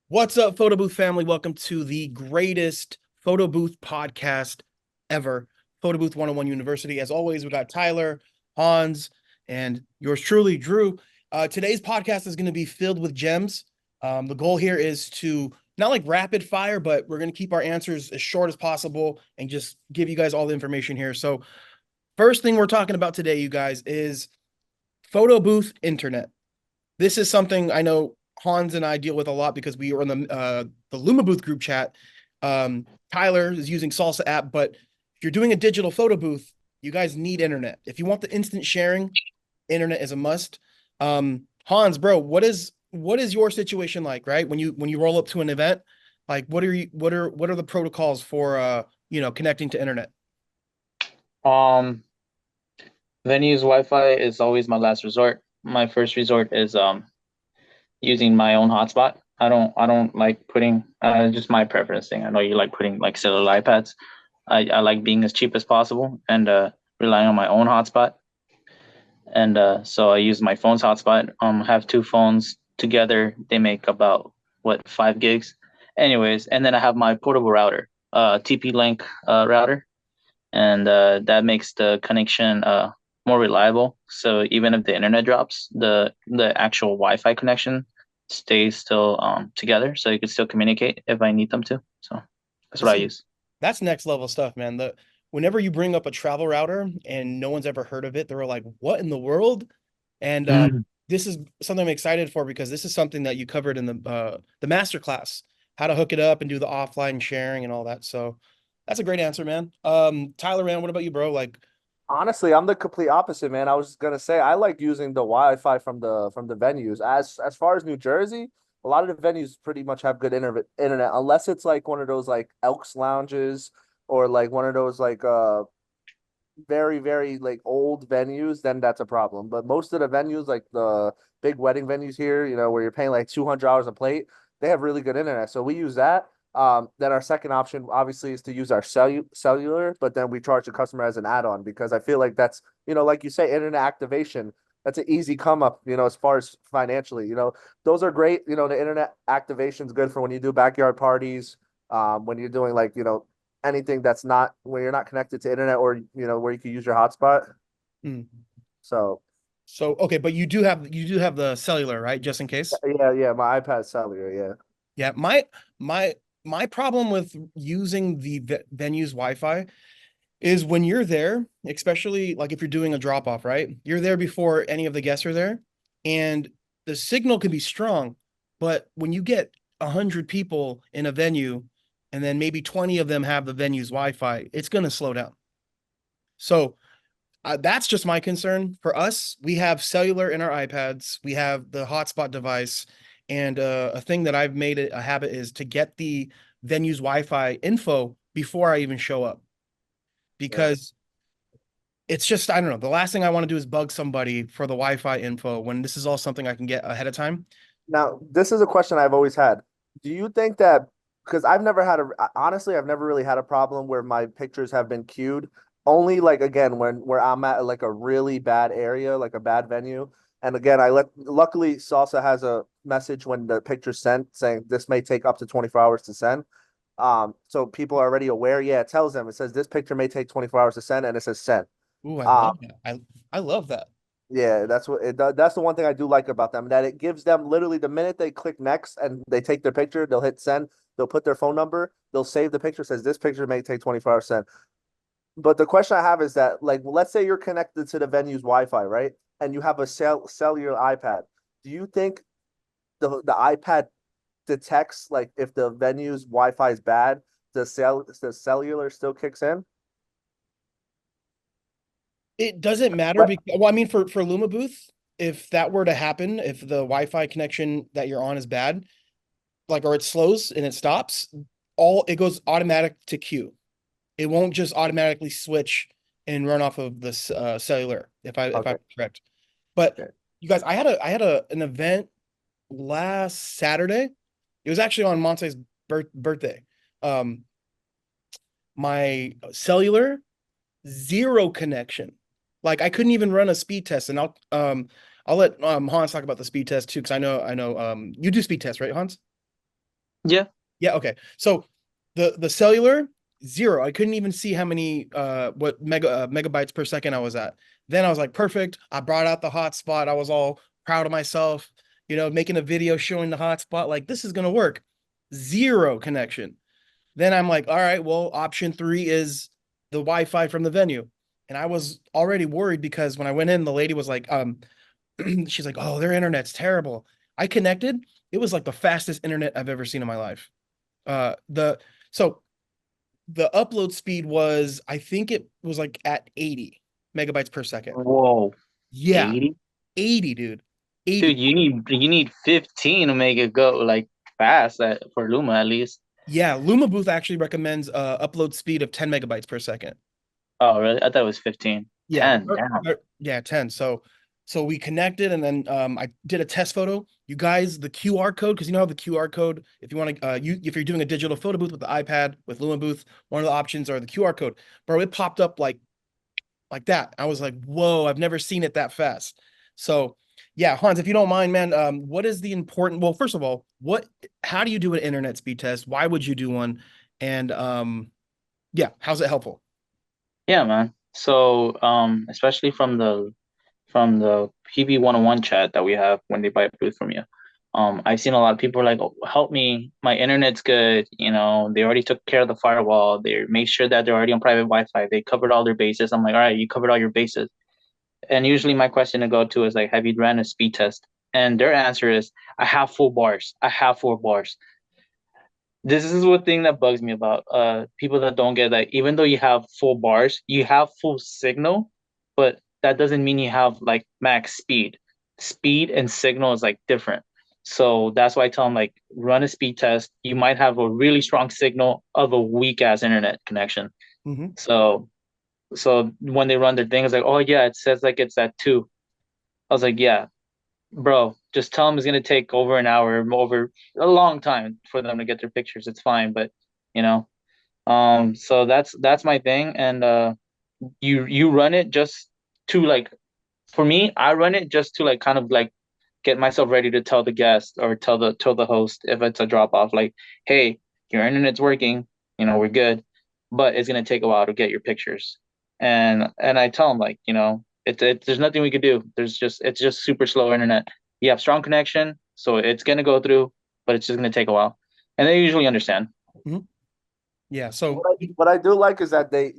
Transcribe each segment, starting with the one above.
What's up, Photo Booth family? Welcome to the greatest Photo Booth podcast ever, Photo Booth 101 University. As always, we got Tyler, Hans, and yours truly, Drew. Today's podcast is going to be filled with gems. The goal here is to not like rapid fire, but we're going to keep our answers as short as possible and just give you guys all the information here. So, first thing we're talking about today, you guys, is Photo Booth internet. This is something I know Hans and I deal with a lot because we are in the LumaBooth group chat. Tyler is using Salsa app, but if you're doing a digital photo booth, you guys need internet. If you want the instant sharing, internet is a must. Hans, bro, what is your situation like, right? When you roll up to an event, like what are the protocols for connecting to internet? Um, Venue's Wi-Fi is always my last resort. My first resort is using my own hotspot. I don't like putting just my preference thing. I know you like putting like cellular iPads. I like being as cheap as possible and relying on my own hotspot. And so I use my phone's hotspot. I have two phones together. They make about what 5 gigs. Anyways, and then I have my portable router, TP-Link router, and that makes the connection more reliable. So even if the internet drops, the actual Wi-Fi connection stays still together, so you can still communicate if I need them to. So that's what I See, use. that's next level stuff, man. The Whenever you bring up a travel router and no one's ever heard of it, they're like, "What in the world?" And Mm. this is something I'm excited for because this is something that you covered in the master class, how to hook it up and do the offline sharing and all that. So that's a great answer, man. Tyler, man, what about you, bro? Like, Honestly, I'm the complete opposite, man. I was gonna say I like using the Wi-Fi from the venues. As far as New Jersey, a lot of the venues pretty much have good internet, unless it's like one of those like Elks lounges or like one of those like very like old venues, then that's a problem. But most of the venues, like the big wedding venues here, where you're paying like $200 a plate, they have really good internet. So we use that. Then our second option obviously is to use our cellular, but then we charge the customer as an add-on because I feel like that's, like you say, internet activation. That's an easy come up, as far as financially. Those are great. The internet activation is good for when you do backyard parties, when you're doing like, anything that's not where you're not connected to internet or where you can use your hotspot. hmm. So So okay, but you do have the cellular, right? Just in case. yeah, my iPad cellular, yeah. Yeah, my problem with using the venue's Wi-Fi is when you're there, especially like if you're doing a drop off, right? You're there before any of the guests are there, and the signal can be strong, but when you get 100 people in a venue, and then maybe 20 of them have the venue's Wi-Fi, it's gonna slow down. So that's just my concern. For us, we have cellular in our iPads, we have the hotspot device, and a thing that I've made it a habit is to get the venue's Wi-Fi info before I even show up Yeah. because it's just I don't know. The last thing I want to do is bug somebody for the Wi-Fi info when this is all something I can get ahead of time. Now, this is a question I've always had. Do you think that because I've never had a honestly, I've never really had a problem where my pictures have been queued. Only like again when where I'm at like a really bad area, like a bad venue. And again, I let luckily Salsa has a message when the picture's sent saying this may take up to 24 hours to send. So people are already aware. Yeah, it tells them, it says this picture may take 24 hours to send, and it says sent. Ooh, I Um, love that. I love that. yeah, that's what it does. That's the one thing I do like about them, that it gives them literally the minute they click next and they take their picture, they'll hit send, they'll put their phone number, they'll save the picture, says this picture may take 24 hours to send. But the question I have is that, like, let's say you're connected to the venue's Wi-Fi, right? And you have a cellular iPad. Do you think the iPad detects like if the venue's Wi-Fi is bad, the cellular still kicks in? It doesn't matter But because well, I mean for LumaBooth, if that were to happen, if the Wi-Fi connection that you're on is bad, like or it slows and it stops, all it goes automatic to queue. It won't just automatically switch and run off of this cellular if I'm okay, correct. But okay. you guys, I had an event last Saturday. It was actually on Monte's birthday. Um, my cellular zero connection. Like I couldn't even run a speed test, and I'll let Hans talk about the speed test too, because I know you do speed tests, right, Hans? Yeah. Yeah, okay. So the cellular, 0. I couldn't even see how many what megabytes per second I was at. Then I was like, perfect. I brought out the hotspot. I was all proud of myself, making a video showing the hotspot, like this is gonna work. 0 connection. Then I'm like, all right, well, option 3 is the Wi-Fi from the venue. And I was already worried because when I went in, the lady was like, she's like, oh, their internet's terrible. I connected. It was like the fastest internet I've ever seen in my life. The so the upload speed was, I think it was like at 80 megabytes per second. Whoa. Yeah, 80? 80, dude. 80. Dude, you need 15 to make it go like fast for Luma at least. Yeah, LumaBooth actually recommends upload speed of 10 megabytes per second. Oh, really? I thought it was 15. Yeah, 10. Damn. yeah, 10. So we connected, and then I did a test photo. You guys, the QR code, because you know how the QR code, if you want to if you're doing a digital photo booth with the iPad with LumaBooth, one of the options are the QR code. Bro, it popped up like that. I was like, whoa, I've never seen it that fast. So yeah, Hans, if you don't mind, man, what is the important, well, first of all, how do you do an internet speed test? Why would you do one? And yeah, how's it helpful? Yeah, man. So, especially from the PB 101 chat that we have when they buy a booth from you. I've seen a lot of people are like, oh, help me, my internet's good. They already took care of the firewall. They made sure that they're already on private Wi-Fi. They covered all their bases. I'm like, all right, you covered all your bases. And usually my question to go to is like, have you ran a speed test? And their answer is, I have full bars. I have 4 bars. This is one thing that bugs me about people that don't get that even though you have full bars, you have full signal, but that doesn't mean you have like max speed. Speed and signal is like different. So that's why I tell them like run a speed test. You might have a really strong signal of a weak ass internet connection. Hmm. So when they run their thing, it's like, oh yeah, it says like it's at 2. I was like, yeah, bro, just tell them it's gonna take over an hour, over a long time for them to get their pictures. It's fine, but you know, so that's my thing, and you run it just to like, for me, I run it just to like kind of like get myself ready to tell the guest or tell the host if it's a drop off, like, hey, your internet's working, we're good, but it's gonna take a while to get your pictures, and I tell them like, there's nothing we could do. It's just super slow internet. You have strong connection, so it's gonna go through, but it's just gonna take a while, and they usually understand. Hmm. Yeah. So What I do like is that they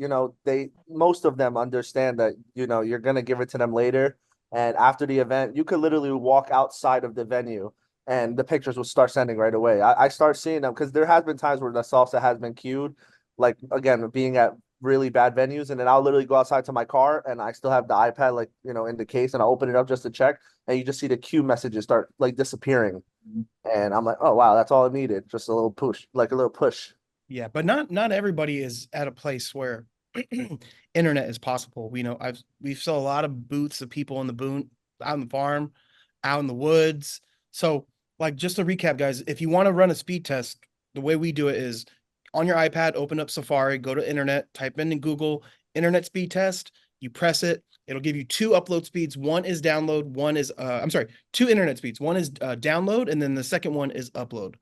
most of them understand that you're gonna give it to them later, and after the event, you could literally walk outside of the venue, and the pictures will start sending right away. I start seeing them because there has been times where the salsa has been queued, like again being at really bad venues, and then I'll literally go outside to my car, and I still have the iPad like in the case, and I open it up just to check, and you just see the queue messages start like disappearing, and I'm like, oh wow, that's all it needed, just a little push, like a little push. yeah, but not everybody is at a place where internet is possible. We've saw a lot of booths of people in the boon out on the farm, out in the woods. So, like, just to recap, guys, if you want to run a speed test, the way we do it is on your iPad, open up Safari, go to internet, type in Google internet speed test, you press it, it'll give you 2 upload speeds. One is download, one is I'm sorry, 2 internet speeds. One is download, and then the second one is upload.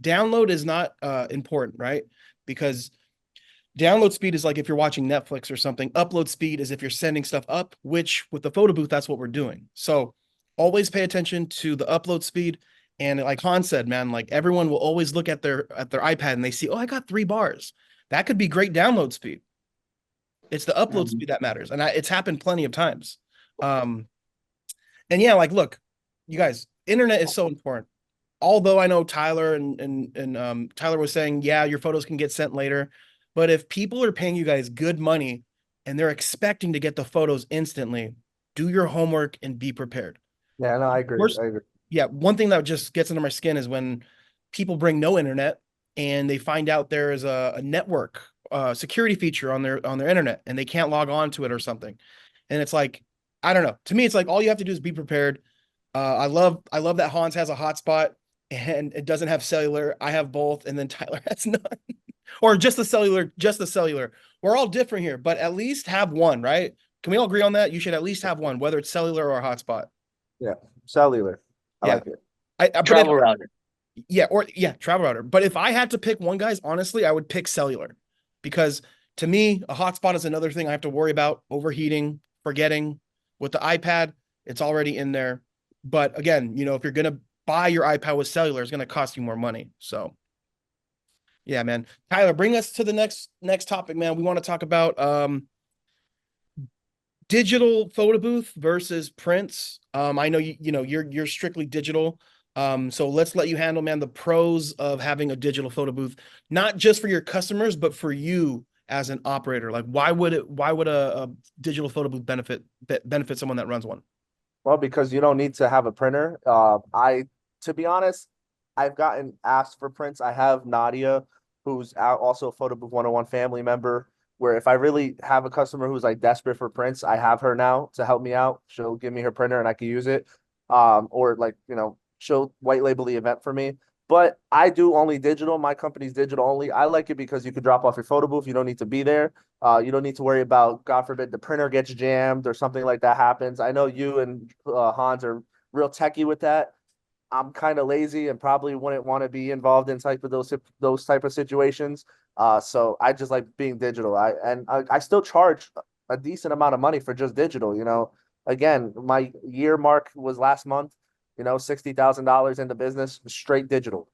Download is not important, right? Because download speed is like if you're watching Netflix or something. Upload speed is if you're sending stuff up, which with the photo booth, that's what we're doing. So always pay attention to the upload speed. And like Han said, man, like everyone will always look at their iPad and they see, oh, I got 3 bars. That could be great download speed. It's the upload Mhm. speed that matters. And it's happened plenty of times. Um, and yeah, like look, you guys, internet is so important. Although I know Tyler and Tyler was saying, yeah, your photos can get sent later. But if people are paying you guys good money and they're expecting to get the photos instantly, do your homework and be prepared. Yeah, no, I agree. Worst, I agree. yeah, one thing that just gets under my skin is when people bring no internet and they find out there is a network security feature on their internet and they can't log on to it or something. And it's like, I don't know. To me, it's like all you have to do is be prepared. I love that Hans has a hotspot and it doesn't have cellular. I have both, and then Tyler has none. Or just the cellular, just the cellular. We're all different here, but at least have one, right? Can we all agree on that? You should at least have one, whether it's cellular or a hotspot. Yeah, cellular. I Yeah. like it. I but it Travel router. Yeah, or yeah, travel router. But if I had to pick one, guys, honestly, I would pick cellular because to me, a hotspot is another thing I have to worry about overheating, forgetting. With the iPad, it's already in there. But again, if you're gonna buy your iPad with cellular, it's gonna cost you more money. So yeah, man. Tyler, bring us to the next topic, man. We want to talk about digital photo booth versus prints. I know you're strictly digital. So let's let you handle, man, the pros of having a digital photo booth, not just for your customers, but for you as an operator. Like, why would a digital photo booth benefit someone that runs one? Well, because you don't need to have a printer. To be honest, I've gotten asked for prints. I have Nadia, who's also a Photo Booth 101 family member. Where if I really have a customer who's like desperate for prints, I have her now to help me out. She'll give me her printer and I can use it. Or like, she'll white label the event for me. But I do only digital. My company's digital only. I like it because you can drop off your photo booth. You don't need to be there. You don't need to worry about, God forbid, the printer gets jammed or something like that happens. I know you and Hans are real techie with that. I'm kind of lazy and probably wouldn't want to be involved in type of those type of situations. So I just like being digital. I still charge a decent amount of money for just digital. Again, my year mark was last month. $60,000 in the business, straight digital.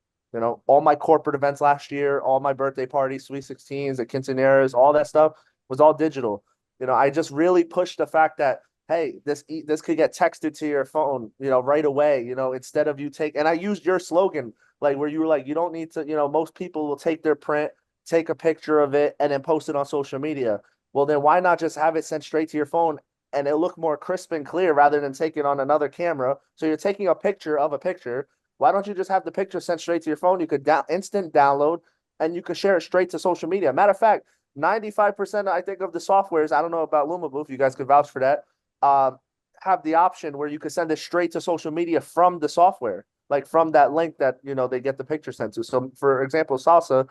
All my corporate events last year, all my birthday parties, Sweet 16s, the quinceañeras, all that stuff was all digital. I just really pushed the fact that, hey, this could get texted to your phone, right away, instead of you take, and I used your slogan, like where you were like, you don't need to, most people will take their print, take a picture of it, and then post it on social media. Well, then why not just have it sent straight to your phone and it look more crisp and clear rather than take it on another camera? So you're taking a picture of a picture. Why don't you just have the picture sent straight to your phone? You could instant download and you could share it straight to social media. Matter of fact, 95% I think of the softwares, I don't know about LumaBooth, you guys could vouch for that, have the option where you can send it straight to social media from the software, like from that link that they get the picture sent to. So, for example, Salsa,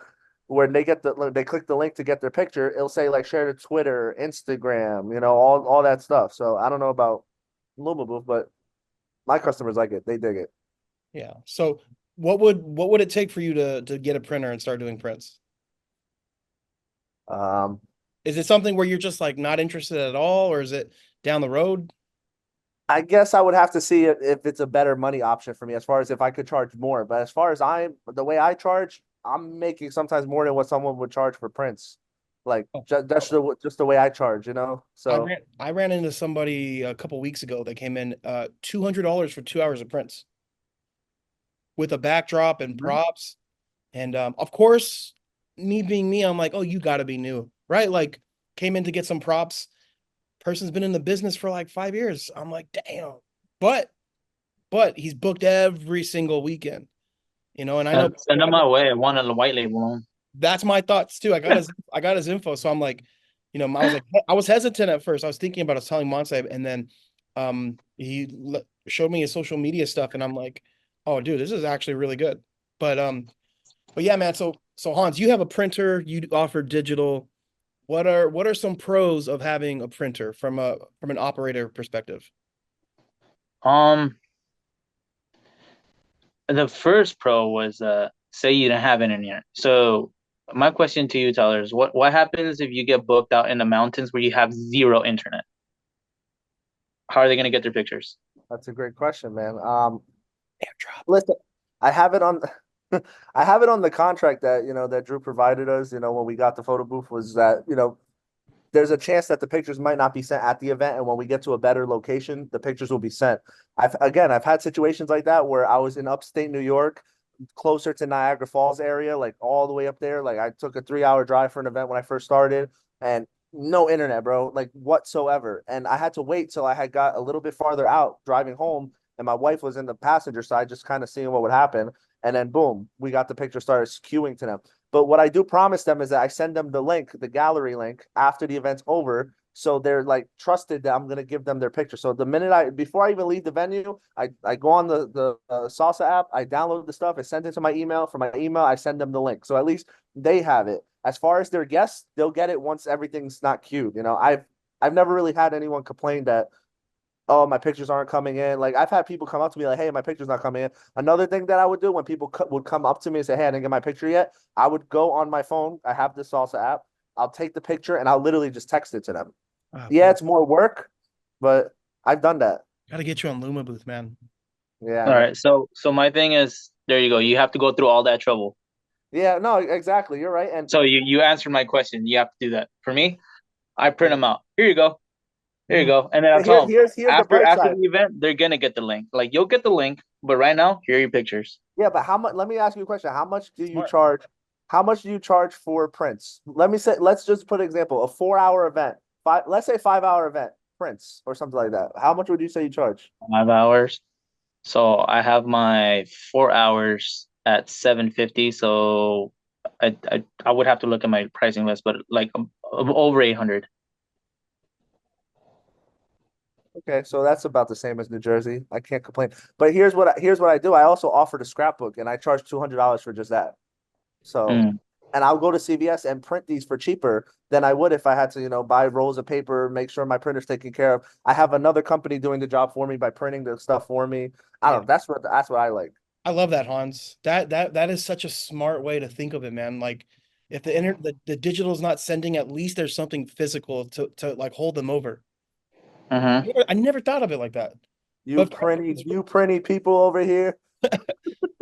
where they click the link to get their picture, it'll say like share to Twitter, Instagram, all that stuff. So I don't know about LumaBooth, but my customers like it. They dig it. Yeah. So what would it take for you to get a printer and start doing prints? Um, Is it something where you're just like not interested at all, or is it down the road? I guess I would have to see if it's a better money option for me as far as if I could charge more. But as far as the way I charge, I'm making sometimes more than what someone would charge for prints. Like Oh, that's just the way I charge. I So ran I ran into somebody a couple weeks ago that came in $200 for 2 hours of prints with a backdrop and Mhm. props. And of course, me being me, I'm like, oh, you gotta be new, right? Like came in to get some props. Person's been in the business for like 5 years. I'm like, damn. But but he's booked every single weekend, and I know Send them my way. I want a white label on. that's my thoughts too. I got his info. So I'm like, I was like, I was hesitant at first. I was thinking about us telling Monse, and then he showed me his social media stuff, and I'm like, oh, dude, this is actually really good. But yeah, man. So Hans, you have a printer. You offer digital. What are some pros of having a printer from an operator perspective? Um, the first pro was say you don't have internet. So my question to you, Tyler, is what happens if you get booked out in the mountains where you have zero internet? How are they going to get their pictures? that's a great question, man. AirDrop. Listen, I have it on I have it on the contract that that Drew provided us, when we got the photo booth, was that, there's a chance that the pictures might not be sent at the event, and when we get to a better location, the pictures will be sent. I've had situations like that where I was in upstate New York, closer to Niagara Falls area, like all the way up there. Like I took a 3 hour drive for an event when I first started, and no internet, bro, like whatsoever. And I had to wait till I had got a little bit farther out driving home, and my wife was in the passenger side, just kind of seeing what would happen. And then boom, we got the picture started queuing to them. But what I do promise them is that I send them the link, the gallery link, after the event's over. So they're like trusted that I'm gonna give them their picture. So the minute before I even leave the venue, I go on the Salsa app, I download the stuff, I send it to my email. From my email, I send them the link. So at least they have it. As far as their guests, they'll get it once everything's not queued. I've never really had anyone complain that oh, my pictures aren't coming in. Like I've had people come up to me like, hey, my picture's not coming in. Another thing that I would do when people would come up to me and say, hey, I didn't get my picture yet, I would go on my phone. I have this Salsa app. I'll take the picture and I'll literally just text it to them. Ah, Yeah, bro, it's more work, but I've done that. gotta get you on LumaBooth, man. Yeah, All man. right. So my thing is, there you go. You have to go through all that trouble. Yeah, no, exactly. You're right. And So you answered my question. You have to do that. For me, I print yeah. them out. Here you go. There you Mhm. go. And then I'll But here, tell them here's the bright after side. the event, they're gonna get the link. Like you'll get the link, but right now, here are your pictures. Yeah, but how much? Let me ask you a question. How much do you Smart. charge? How much do you charge for prints? Let me say. Let's just put an example. A 4 hour event. Let's say 5 hour event. Prints or something like that. How much would you say you charge? 5 hours. So I have my 4 hours at 750. So I would have to look at my pricing list, but like over 800. Okay, so that's about the same as New Jersey. I can't complain. But here's what I do. I also offer the scrapbook, and I charge $200 for just that. So, Mm. and I'll go to CVS and print these for cheaper than I would if I had to, buy rolls of paper, make sure my printer's taken care of. I have another company doing the job for me by printing the stuff for me. I Yeah. don't know. That's what I like. I love that, Hans. That is such a smart way to think of it, man. Like if the digital is not sending, at least there's something physical to like hold them over. Mm-hmm. I never thought of it like that. You But printy, you printy people over here.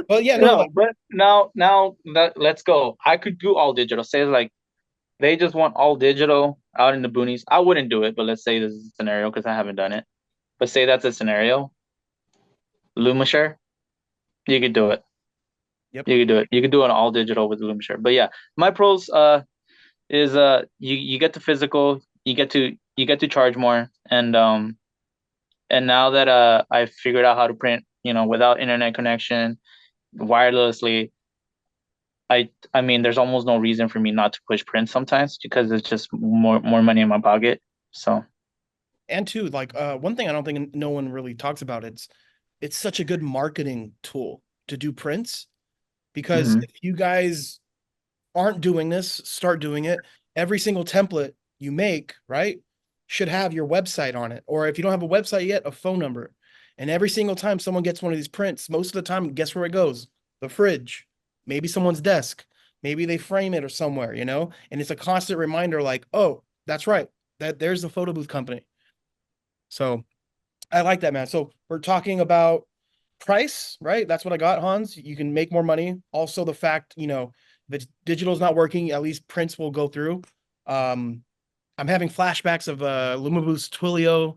but yeah, no, No, like but now let's go. I could do all digital. Say like they just want all digital out in the boonies. I wouldn't do it, but let's say this is a scenario because I haven't done it. But say that's a scenario. Lumashare, you could do it. yep. You could do it. You could do it all digital with Lumashare. But yeah, my pros is you get the physical, you get to charge more, and now that I figured out how to print, without internet connection, wirelessly, I mean there's almost no reason for me not to push print sometimes because it's just more money in my pocket. So And two, like one thing I don't think no one really talks about, it's such a good marketing tool to do prints because mhm. if you guys aren't doing this, start doing it. Every single template you make, right, should have your website on it. Or if you don't have a website yet, a phone number. And every single time someone gets one of these prints, most of the time, guess where it goes? The fridge, maybe someone's desk, maybe they frame it or somewhere, And it's a constant reminder like, oh, that's right. There's the photo booth company. So I like that, man. So we're talking about price, right? That's what I got, Hans. You can make more money. Also, the fact, if digital is not working, at least prints will go through. Um, I'm having flashbacks of LumaBooth's Twilio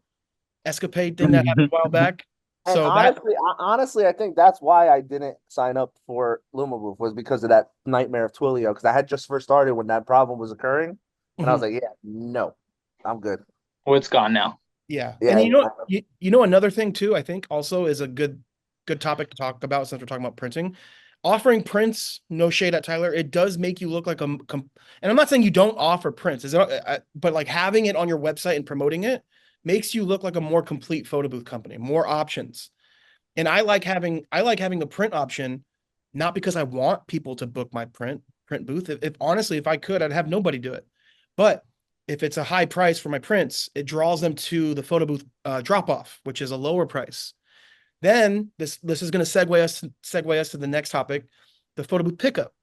escapade thing that happened a while back. And So that, honestly, I think that's why I didn't sign up for LumaBooth was because of that nightmare of Twilio. Because I had just first started when that problem was occurring, and I was mhm, like, yeah, no, I'm good. Well, it's gone now. yeah. And Yeah, another thing too, I think also is a good topic to talk about since we're talking about printing. Offering prints, no shade at Tyler, it does make you look like and I'm not saying you don't offer prints, but like having it on your website and promoting it makes you look like a more complete photo booth company, more options. And I like having the print option, not because I want people to book my print booth. If honestly, if I could, I'd have nobody do it. But if it's a high price for my prints, it draws them to the photo booth drop off, which is a lower price. Then this is going to segue us to the next topic, the photo booth pickup.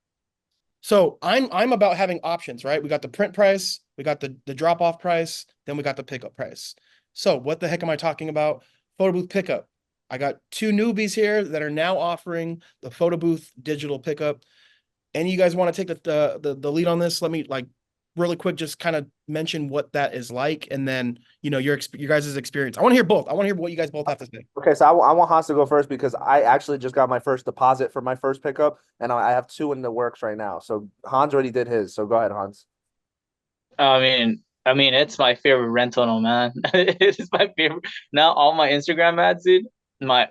So I'm about having options, right? We got the print price, we got the drop off price, then we got the pickup price. So what the heck am I talking about? Photo booth pickup. I got two newbies here that are now offering the photo booth digital pickup. Any of you guys want to take the lead on this? Let me like really quick just kind of mention what that is like, and then your guys' experience. I want to hear both. I want to hear what you guys both have to say. okay, so I want Hans to go first because I actually just got my first deposit for my first pickup, and I have two in the works right now. So Hans already did his. So go ahead, Hans. I mean, it's my favorite rental, no, man. It's my favorite. Now all my Instagram ads, dude, my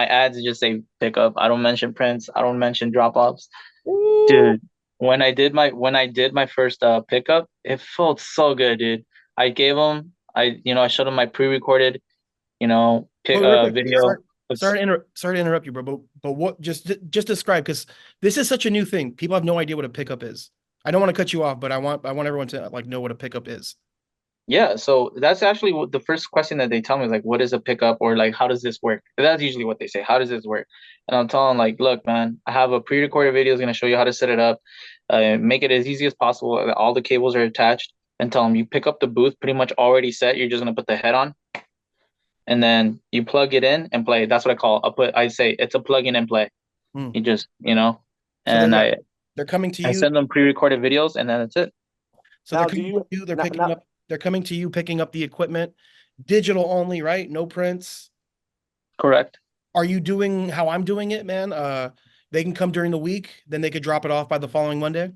ads just say pickup. I don't mention prints. I don't mention drop offs, Ooh. dude. When I did my first pickup, it felt so good, dude. I gave them, I showed them my pre-recorded, But real quick, video. sorry to interrupt you, bro. But what just describe because this is such a new thing. People have no idea what a pickup is. I don't want to cut you off, but I want everyone to like know what a pickup is. Yeah, so that's actually what the first question that they tell me is like, what is a pickup or like, how does this work? That's usually what they say. How does this work? And I'm telling them like, look, man, I have a pre-recorded video is going to show you how to set it up, make it as easy as possible. All the cables are attached, and tell them you pick up the booth pretty much already set. You're just going to put the head on, and then you plug it in and play. That's what I say it's a plug in and play. Hmm. You just, So they're and what? They're coming to I you. send them pre-recorded videos, and then that's it. So they're Now, do coming to you you. They're now, picking now up. They're coming to you, picking up the equipment, digital only, right? No prints. Correct. Are you doing how I'm doing it, man? They can come during the week, then they could drop it off by the following Monday.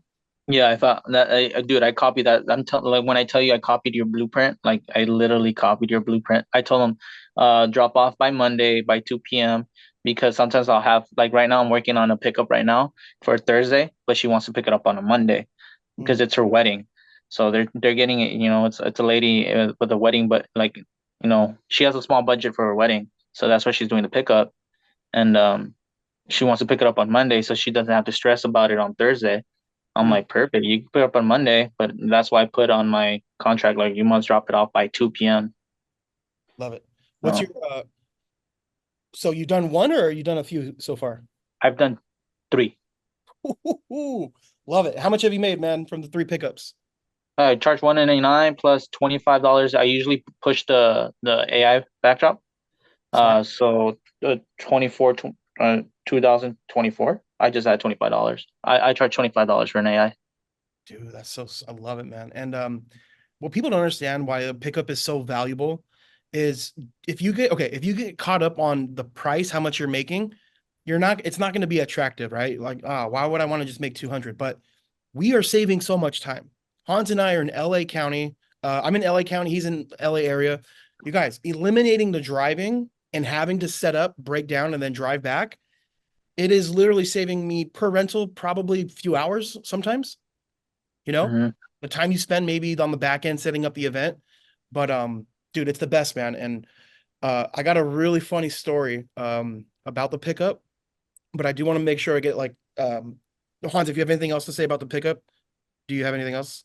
Yeah, I thought that, dude, I copied that. Like when I tell you I copied your blueprint, like I literally copied your blueprint. I told them, drop off by Monday by 2 p.m. because sometimes I'll have like right now I'm working on a pickup right now for Thursday, but she wants to pick it up on a Monday because Hmm. it's her wedding. So they're getting it. It's a lady with a wedding, but like she has a small budget for her wedding, so that's why she's doing the pickup, and she wants to pick it up on Monday, so she doesn't have to stress about it on Thursday. I'm Hmm. like, perfect. You can put it up on Monday, but that's why I put on my contract like you must drop it off by 2 p.m. Love it. What's So your so you done one or you done a few so far? I've done three. Ooh, love it. How much have you made, man, from the three pickups? I charge 199 plus $25. I usually push the AI backdrop. Smart. So 2024. I just had $25. I charge $25 for an AI. Dude, I love it, man. And what people don't understand why a pickup is so valuable is if you get caught up on the price, how much you're making, it's not going to be attractive, right? Like, why would I want to just make 200? But we are saving so much time. Hans and I are in LA County. I'm in LA County, he's in LA area. You guys, eliminating the driving and having to set up, break down, and then drive back, it is literally saving me per rental probably a few hours sometimes, you know, Hmm. the time you spend maybe on the back end setting up the event. But dude, it's the best, man. And I got a really funny story about the pickup, but I do want to make sure I get like Hans, if you have anything else to say about the pickup, do you have anything else?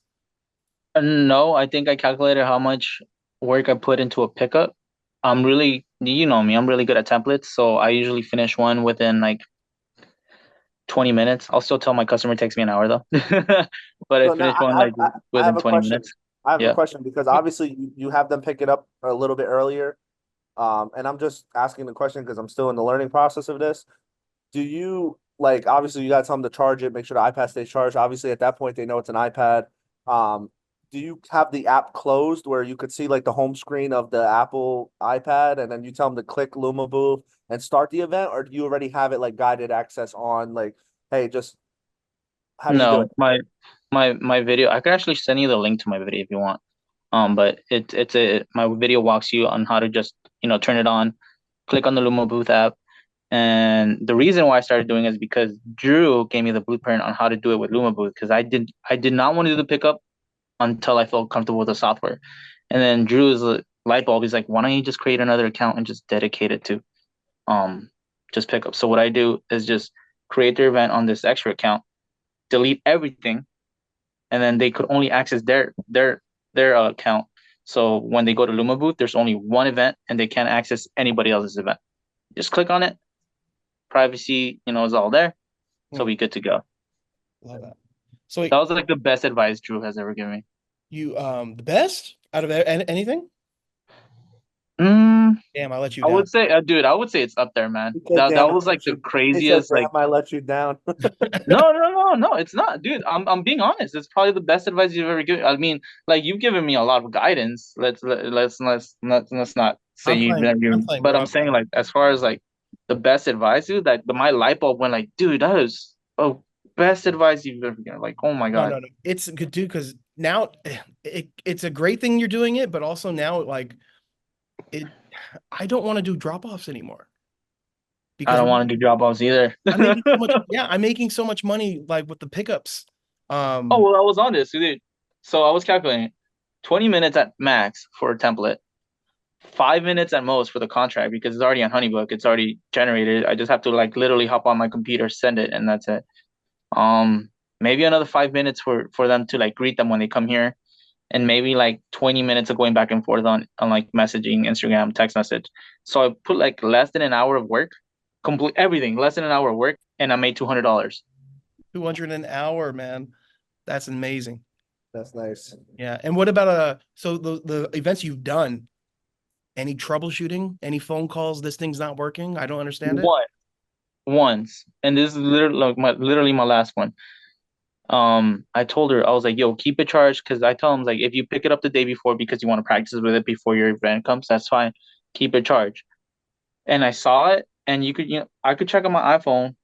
No, I think I calculated how much work I put into a pickup. You know me, I'm really good at templates, so I usually finish one within like 20 minutes. I'll still tell my customer it takes me an hour though. But I so now finish one like I have within a 20 question. minutes. I have a Yeah. question because obviously you have them pick it up a little bit earlier. And I'm just asking the question because I'm still in the learning process of this. Do you like obviously you got to tell them to charge it, make sure the iPad stays charged. Obviously, at that point they know it's an iPad. Do you have the app closed where you could see like the home screen of the Apple iPad and then you tell them to click LumaBooth and start the event, or do you already have it like guided access on like, hey, just how do you do No, it? my video, I could actually send you the link to my video if you want. But my video walks you on how to just, turn it on, click on the LumaBooth app. And the reason why I started doing it is because Drew gave me the blueprint on how to do it with LumaBooth because I did not want to do the pickup until I felt comfortable with the software. And then Drew's light bulb, he's like, why don't you just create another account and just dedicate it to um just pickup? So what I do is just create the event on this extra account, delete everything, and then they could only access their account. So when they go to Luma booth, there's only one event and they can't access anybody else's event. Just click on it. Privacy, is all there. So Hmm, we good to go. love that. So That wait, was like the best advice Drew has ever given me. you the best out of anything? Mm, Damn, I let you I down. would say, dude, I would say it's up there, man. He said, That "Damn, I was like let the you." He said, craziest, like, "Damn, I let you down." no, no, no, no, it's not, dude. I'm being honest. It's probably the best advice you've ever given. I mean, like you've given me a lot of guidance. Let's not say I'm you, playing, but bro. I'm saying like as far as like the best advice, dude, like my light bulb went like, dude, that is best advice you've ever given. Like, oh my No, God. no, no. It's good too because now it's a great thing you're doing it, but also now like it, I don't want to do drop offs anymore I because don't want to do drop offs either. I'm making so much. Yeah, I'm making so much money like with the pickups. Oh, Um, well, I was on this, dude. So I was calculating 20 minutes at max for a template, 5 minutes at most for the contract because it's already on Honeybook. It's already generated. I just have to like literally hop on my computer, send it, and that's it. Um, Maybe another 5 minutes for them to like greet them when they come here. and maybe like 20 minutes of going back and forth on like messaging, Instagram, text message. So I put like less than an hour of work, complete everything, less than an hour of work, and I made $200. 200 an hour, man. That's amazing. That's nice. Yeah. And what about so the events you've done, any troubleshooting, any phone calls, this thing's not working? I don't understand it. Once, and this is literally my last one. I told her, I was like, yo, keep it charged, because I tell them, like, if you pick it up the day before because you want to practice with it before your event comes, that's fine. Keep it charged. And I saw it, and I could check on my iPhone,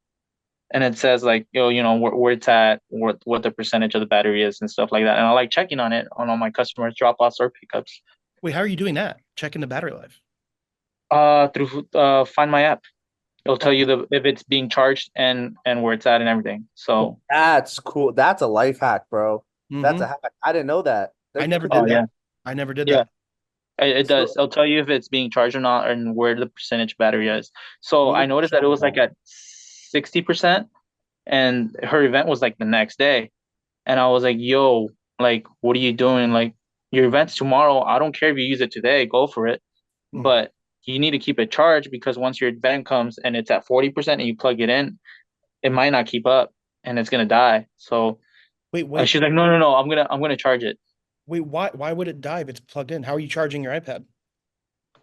and it says like, yo, where it's at, what the percentage of the battery is and stuff like that. And I like checking on it on all my customers' drop-offs or pickups. Wait, how are you doing that? Checking the battery life. Through Find My app. It'll tell you if it's being charged and where it's at and everything. So That's cool. That's a life hack, bro. That's a Mhm. hack. I didn't know that. I never could do did yeah, that. I never did yeah, that. it So does. It'll tell you if it's being charged or not and where the percentage battery is. So we I need to noticed that check it was like that. at 60%, and her event was like the next day. And I was like, yo, like, what are you doing? Like, your event's tomorrow. I don't care if you use it today, go for it. Mhm. But you need to keep it charged, because once your event comes and it's at 40% and you plug it in, it might not keep up and it's gonna die. So Wait. she's like, no, no, no, I'm gonna charge it. Wait, why would it die if it's plugged in? How are you charging your iPad?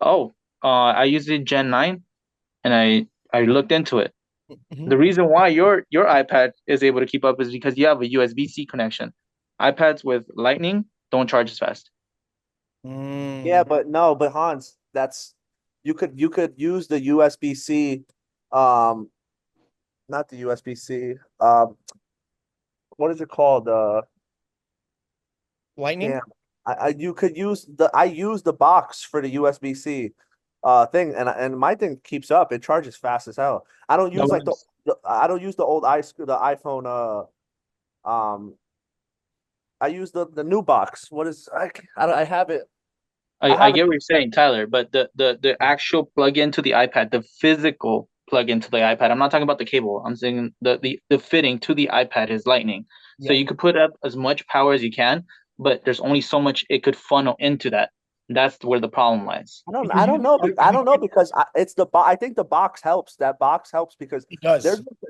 Oh, I used it Gen 9, and I looked into it. Mhm. The reason why your iPad is able to keep up is because you have a USB-C connection. iPads with Lightning don't charge as fast. Yeah, Mm. but no, but Hans, that's you could use the USB-C, um, not the USB-C. What is it called? Lightning? Damn. You could use I use the box for the USB-C thing, and my thing keeps up. It charges fast as hell. I don't The use like ones I don't use the the iPhone um I use the new box. What is I have it. I I have it. get what you're saying, Tyler, but the actual plug-in to the iPad, the physical plug-in to the iPad, I'm not talking about the cable. I'm saying the fitting to the iPad is Lightning. So Yeah. you could put up as much power as you can, but there's only so much it could funnel into that. That's where the problem lies. Because I don't know. I have you don't know because it's the I think the box helps. That box helps because it does.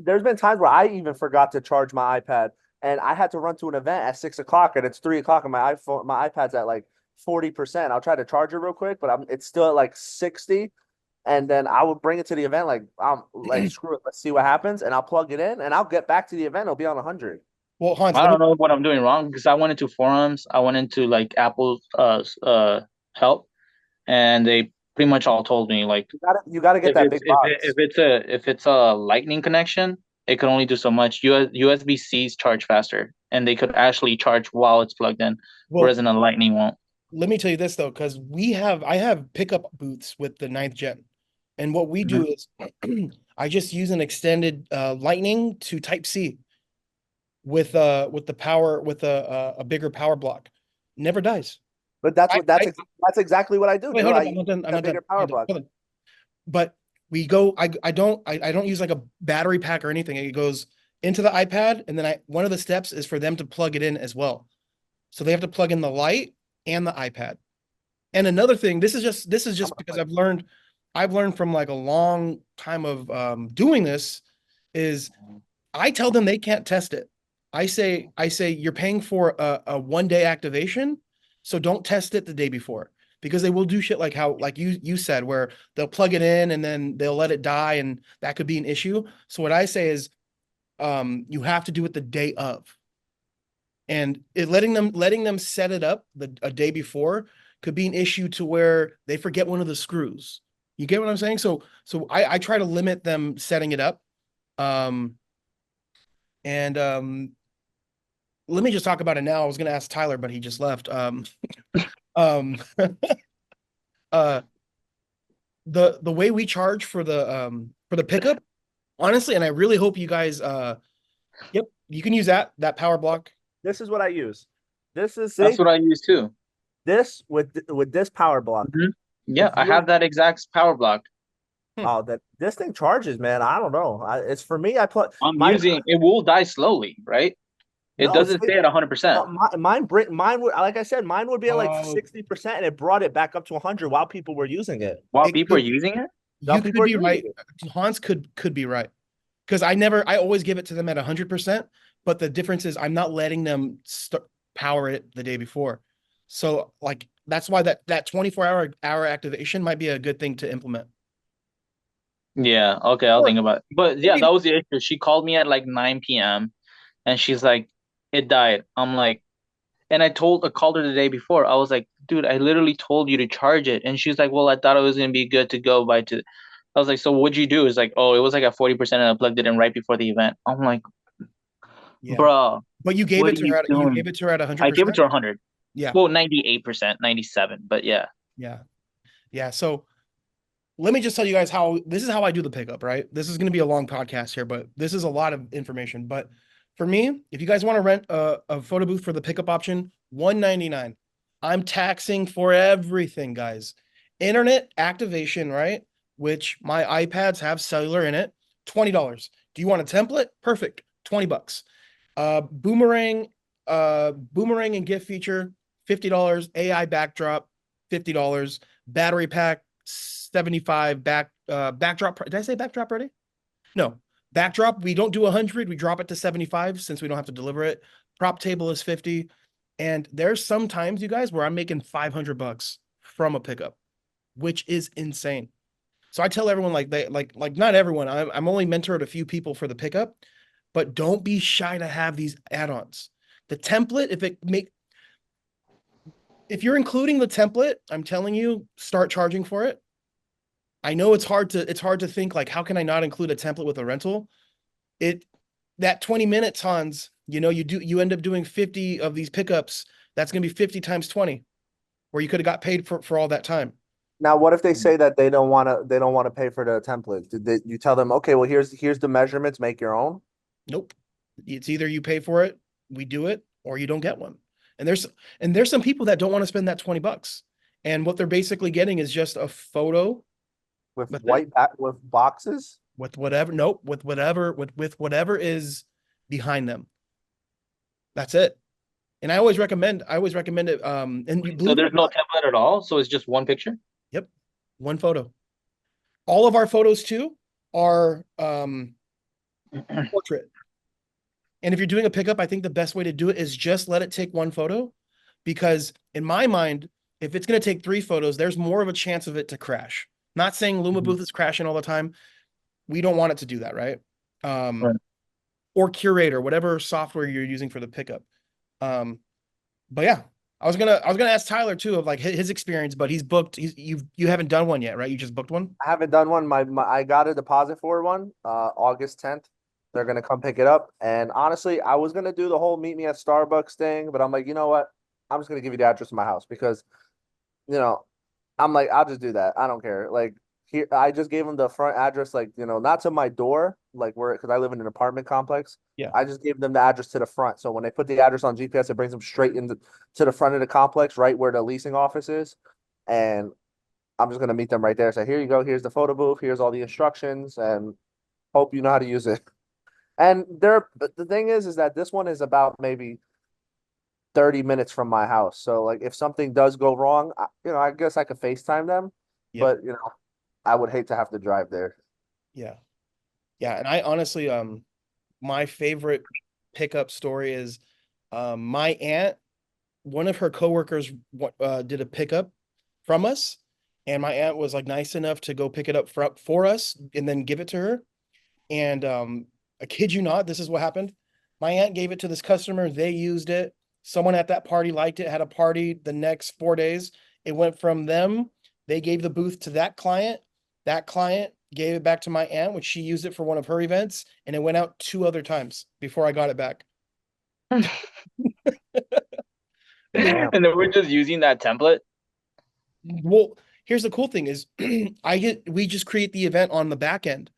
there's been times where I even forgot to charge my iPad and I had to run to an event at 6 o'clock and it's 3 o'clock and my iPad's at like 40%. I'll try to charge it real quick, but it's still at like 60. And then I would bring it to the event like I'm like screw it, let's see what happens, and I'll plug it in and I'll get back to the event. It'll be on 100. Well, Hans, I let me don't know what I'm doing wrong, because I went into forums, I went into like Apple's help, and they pretty much all told me like, You gotta get that big box. if it's a Lightning connection, it could only do so much. USB-Cs charge faster, and they could actually charge while it's plugged in, well, whereas in a Lightning won't. let me tell you this though, because I have pickup booths with the ninth gen. And what we Mhm. do is I just use an extended lightning to type C with the power with a bigger power block. Never dies. But I that's exactly what I do, wait, Drew. hold I up, I'm use not done. I'm that not done. bigger power block. Hold on. But I don't use like a battery pack or anything. It goes into the iPad, and then one of the steps is for them to plug it in as well. So they have to plug in the light and the iPad. And another thing, this is just because I've learned from like a long time of doing this is I tell them they can't test it. I say you're paying for a 1 day activation, so don't test it the day before because they will do shit like how like you said where they'll plug it in and then they'll let it die and that could be an issue. So what I say is you have to do it the day of. And letting them set it up a day before could be an issue to where they forget one of the screws. You get what I'm saying? So I try to limit them setting it up. Um, and let me just talk about it now. I was gonna ask Tyler, but he just left. Um, uh, the way we charge for the pickup, honestly, and I really hope you guys yep, you can use that power block. This is what I use. This is That's see what I use too. this with this power block. Mhm. Yeah, If I you have that exact power block. Hmm. Oh, that this thing charges, man. I don't know. It's for me. I put I'm my using it will die slowly, right? It No, doesn't say at 100%. mine would, like I said, mine would be at like Oh, 60%, and it brought it back up to 100 while people were using it. While it people are could, using it? Now you people could are be using right. it. Hans could be right. Because I always give it to them at 100%, but the difference is I'm not letting them power it the day before. So like that's why that 24-hour activation might be a good thing to implement. Yeah, okay, I'll Or think about it. But yeah, maybe that was the issue. She called me at like 9 p.m. and she's like, it died. I'm like, and I called her the day before. I was like, dude, I literally told you to charge it. And she's like, well, I thought it was gonna be good to go by to. I was like, so what'd you do? It's like, oh, it was like at 40% and I plugged it in right before the event. I'm like, yeah. bruh, But you gave what it are to you her at you gave doing? it to her at I gave it 100%. to her 100. Yeah. Well, 98%, 97, but yeah. Yeah. Yeah. So let me just tell you guys how this is how I do the pickup, right? This is going to be a long podcast here, but this is a lot of information. But for me, if you guys want to rent a photo booth for the pickup option, $199. I'm taxing for everything, guys. Internet activation, right? Which my iPads have cellular in it, $20. Do you want a template? Perfect, 20 bucks. Boomerang, boomerang and gift feature, $50. AI backdrop, $50. Battery pack, 75. Backdrop. Did I say backdrop already? No. Backdrop, we don't do 100, we drop it to 75 since we don't have to deliver it. Prop table is 50. And there's some times, you guys, where I'm making 500 bucks from a pickup, which is insane. So I tell everyone like not everyone. I'm only mentored a few people for the pickup, but don't be shy to have these add-ons. The template, if you're including the template, I'm telling you, start charging for it. I know it's hard to think like, how can I not include a template with a rental? It that 20 minutes, Hans, you end up doing 50 of these pickups. That's gonna be 50 times 20, where you could have got paid for all that time. Now, what if they say that they don't want to pay for the template? You tell them, okay, well, here's the measurements, make your own? Nope. It's either you pay for it, we do it, or you don't get one. And there's some people that don't want to spend that 20 bucks. And what they're basically getting is just a photo With with it, white back with boxes? with whatever, nope, with whatever is behind them. That's it. And I always recommend it. And you So believe it or there's no not, template at all. So it's just one picture. yep, one photo. All of our photos too are portrait. And if you're doing a pickup, I think the best way to do it is just let it take one photo, because in my mind, if it's going to take 3 photos, there's more of a chance of it to crash. Not saying Mhm. LumaBooth is crashing all the time. We don't want it to do that, right? Right. Or Curator, whatever software you're using for the pickup. Um, but yeah, I was gonna ask Tyler too of like his experience, but he's booked. You haven't done one yet, right? You just booked one. I haven't done one. I got a deposit for one, August 10th. They're gonna come pick it up. And honestly, I was gonna do the whole meet me at Starbucks thing, but I'm like, you know what? I'm just gonna give you the address of my house because, you know, I'm like, I'll just do that. I don't care. Like here, I just gave them the front address, like, not to my door, like where, because I live in an apartment complex. Yeah. I just gave them the address to the front. So when they put the address on GPS, it brings them straight to the front of the complex, right where the leasing office is. And I'm just gonna meet them right there. Say, here you go. Here's the photo booth. Here's all the instructions, and hope you know how to use it. And but the thing is that this one is about maybe 30 minutes from my house. So like, if something does go wrong, I guess I could FaceTime them, Yep. but I would hate to have to drive there. Yeah. Yeah. And I honestly, my favorite pickup story is, my aunt, one of her coworkers, did a pickup from us, and my aunt was like nice enough to go pick it up for us and then give it to her. And I kid you not, this is what happened. My aunt gave it to this customer. They used it. Someone at that party liked it, had a party the next 4 days. It went from them. They gave the booth to that client. That client gave it back to my aunt, which she used it for one of her events. And it went out 2 other times before I got it back. And they, Damn. And then we're just using that template. well, here's the cool thing is we just create the event on the back end,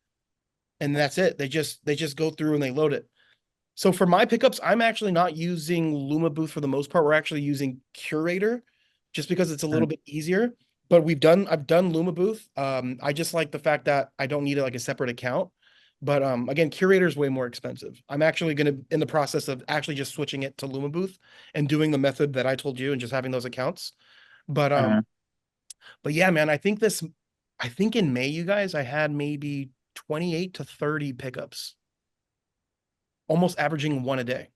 and that's it. They just go through and they load it. So for my pickups, I'm actually not using LumaBooth for the most part. We're actually using Curator just because it's a little bit easier. But I've done LumaBooth. I just like the fact that I don't need like a separate account. But again, Curator is way more expensive. I'm actually gonna in the process of actually just switching it to LumaBooth and doing the method that I told you and just having those accounts. But Mhm. yeah, man, I think in May, you guys, I had maybe 28 to 30 pickups, almost averaging one a day.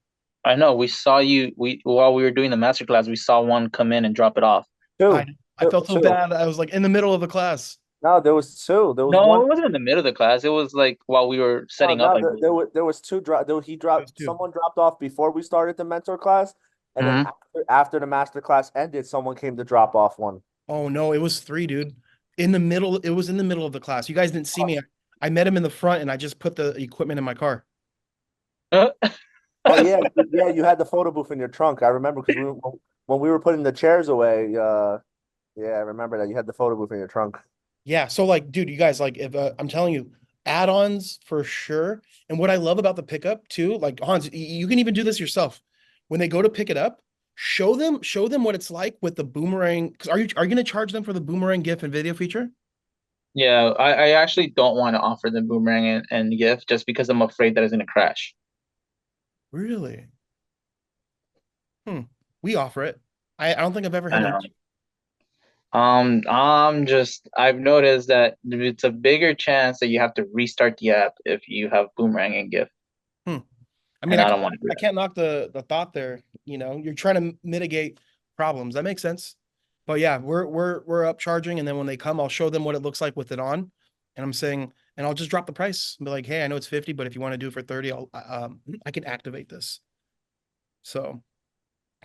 I know we saw you. We while we were doing the master class, we saw one come in and drop it off. I Two, I felt so two. bad. I was like in the middle of the class. No, there was two. There was No, one. it wasn't in the middle of the class. It was like while we were No, setting up, no, I believe. there was two drop. He It was dropped. two. Someone dropped off before we started the mentor class, and then Hmm. after the master class ended, someone came to drop off one. Oh no, it was three, dude. In the middle, it was in the middle of the class. You guys didn't see me. I met him in the front and I just put the equipment in my car. Oh yeah, yeah. You had the photo booth in your trunk. I remember because when we were putting the chairs away. Yeah, I remember that you had the photo booth in your trunk. Yeah, so like, dude, you guys like if I'm telling you, add-ons for sure. And what I love about the pickup too, like Hans, you can even do this yourself. When they go to pick it up, show them what it's like with the boomerang. Because are you gonna charge them for the boomerang GIF and video feature? Yeah, I actually don't want to offer the boomerang and gift just because I'm afraid that it's gonna crash. Really? Hmm. We offer it. I don't think I've ever I had an know. issue. I've noticed that it's a bigger chance that you have to restart the app if you have boomerang and gift, Hmm. I mean, and I don't want to do I that. can't knock the thought there. You know, you're trying to mitigate problems. That makes sense. But yeah, we're upcharging, and then when they come, I'll show them what it looks like with it on, and I'm saying, and I'll just drop the price. Be like, hey, I know it's 50, but if you want to do it for 30, I can activate this. So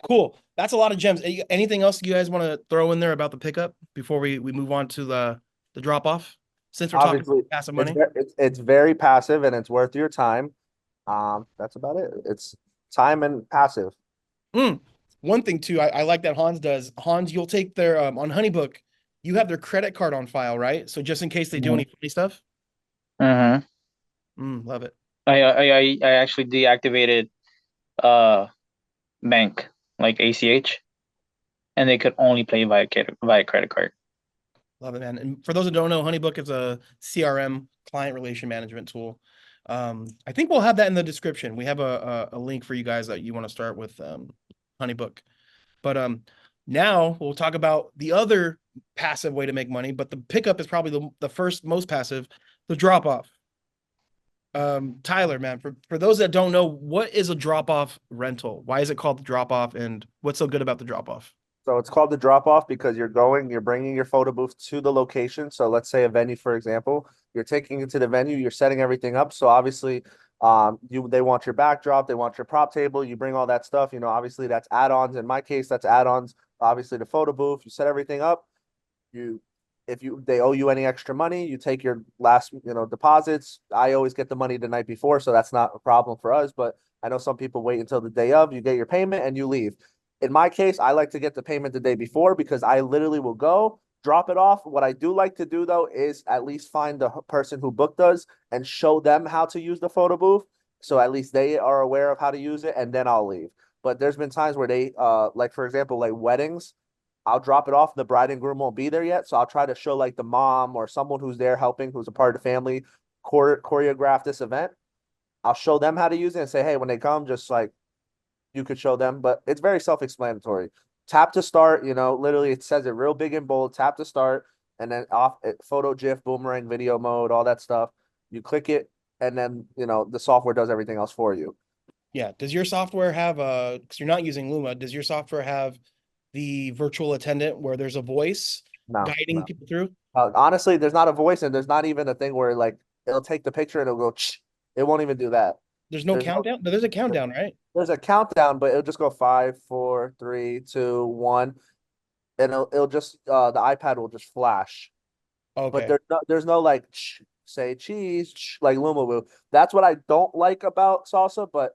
cool. That's a lot of gems. Anything else you guys want to throw in there about the pickup before we move on to the drop off? Since we're talking Obviously, passive money. it's very passive and it's worth your time. That's about it. It's time and passive. Mm. One thing too, I like that Hans does. Hans, you'll take their on Honeybook, you have their credit card on file, right? So just in case they do Hmm. any funny stuff. Hmm. Love it. I actually deactivated uh bank like ACH, and they could only play via credit card. Love it, man. And for those who don't know, Honeybook is a CRM client relation management tool. I think we'll have that in the description. We have a link for you guys that you want to start with Honeybook. But now we'll talk about the other passive way to make money, but the pickup is probably the first most passive, the drop off. Tyler, man, for those that don't know, what is a drop off rental? Why is it called the drop off, and what's so good about the drop off? So it's called the drop off because you're bringing your photo booth to the location. So let's say a venue, for example, you're taking it to the venue, you're setting everything up. So obviously, they want your backdrop, they want your prop table, you bring all that stuff. Obviously that's add-ons. In my case, that's add-ons. Obviously, the photo booth, you set everything up. You, if they owe you any extra money, you take your last, deposits. I always get the money the night before, so that's not a problem for us. But I know some people wait until the day of, you get your payment and you leave. In my case, I like to get the payment the day before because I literally will go drop it off. What I do like to do though is at least find the person who booked us and show them how to use the photo booth. So at least they are aware of how to use it, and then I'll leave. But there's been times where they like for example, like weddings, I'll drop it off. The bride and groom won't be there yet. So I'll try to show like the mom or someone who's there helping, who's a part of the family, choreograph this event. I'll show them how to use it and say, hey, when they come, just like you could show them, but it's very self-explanatory. Tap to start, literally it says it real big and bold, tap to start, and then off photo GIF, boomerang, video mode, all that stuff. You click it, and then the software does everything else for you. Yeah. Does your software have because you're not using Luma, does your software have the virtual attendant where there's a voice No, guiding no. people through? Honestly, there's not a voice, and there's not even a thing where like it'll take the picture and it'll go. It won't even do that. There's no There's no countdown? No, there's a countdown, right? there's a countdown, but it'll just go 5, 4, 3, 2, 1, and it'll just the iPad will just flash. But Okay. there's no like say cheese like LumaBooth. That's what I don't like about Salsa. But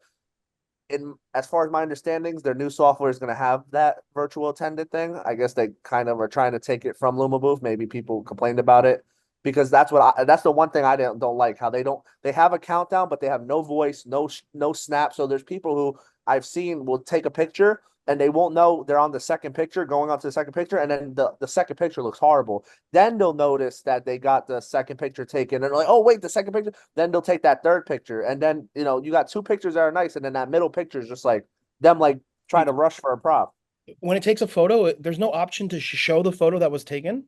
in as far as my understandings, their new software is going to have that virtual attendant thing. I guess they kind of are trying to take it from LumaBooth. Maybe people complained about it because that's the one thing I don't like how they have a countdown, but they have no voice, no snap. So there's people who I've seen will take a picture and they won't know they're on the second picture, going on to the second picture, and then the second picture looks horrible. Then they'll notice that they got the second picture taken, and they're like, oh wait, the second picture. Then they'll take that third picture, and then you got two pictures that are nice, and then that middle picture is just like them like trying to rush for a prop. When it takes a photo, there's no option to show the photo that was taken.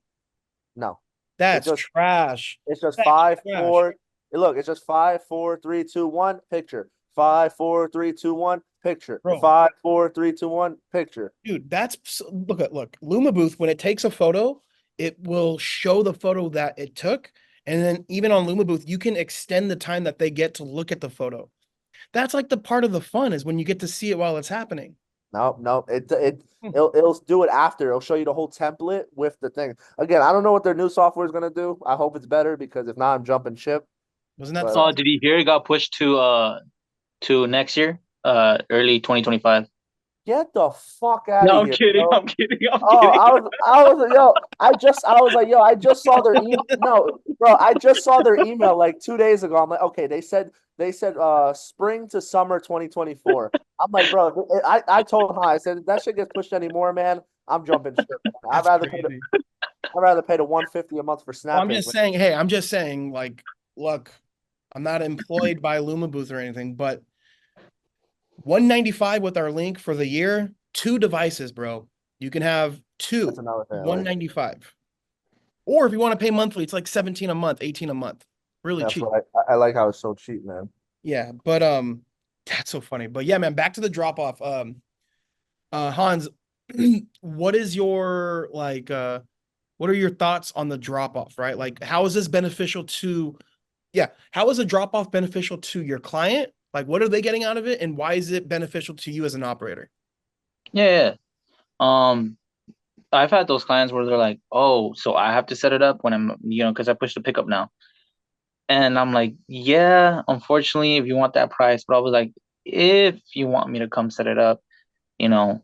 No, it's That's just trash. it's just That's five, trash. 4. Look, it's just 5, 4, 3, 2, 1 picture. 5, 4, 3, 2, 1 picture. Bro. 5, 4, 3, 2, 1 picture. Dude, look, LumaBooth, when it takes a photo, it will show the photo that it took. And then even on LumaBooth, you can extend the time that they get to look at the photo. That's like the part of the fun is when you get to see it while it's happening. No, it'll do it after. It'll show you the whole template with the thing. Again, I don't know what their new software is gonna do. I hope it's better because if not, I'm jumping ship. Wasn't that But- so? Oh, did you hear it got pushed to next year, early 2025? Get the fuck out No, of I'm here, kidding. bro. I'm kidding. I'm Oh, kidding. I was like, yo, I just saw their email. No, bro, I just saw their email like 2 days ago. I'm like, okay, they said spring to summer 2024. I'm like, bro, I told him, I said that shit gets pushed anymore, man. I'm jumping ship. That's crazy. I'd rather pay the $150 a month for Well, I'm snapping. just saying, hey, I'm just saying, like, look, I'm not employed by LumaBooth or anything, but 195 with our link for the year, 2 devices, bro. You can have 2, That's another thing. 195. Or if you want to pay monthly, it's like 17 a month, 18 a month. Really That's cheap. what I like how it's so cheap, man. Yeah, but that's so funny. But yeah, man, back to the drop off. Hans, what is your what are your thoughts on the drop off, right? Like how is this beneficial to how is a drop off beneficial to your client? Like what are they getting out of it and why is it beneficial to you as an operator? Yeah. I've had those clients where they're like, "Oh, so I have to set it up when I'm, because I push the pickup now." And I'm like, "Yeah, unfortunately, if you want that price," but I was like, "If you want me to come set it up, you know,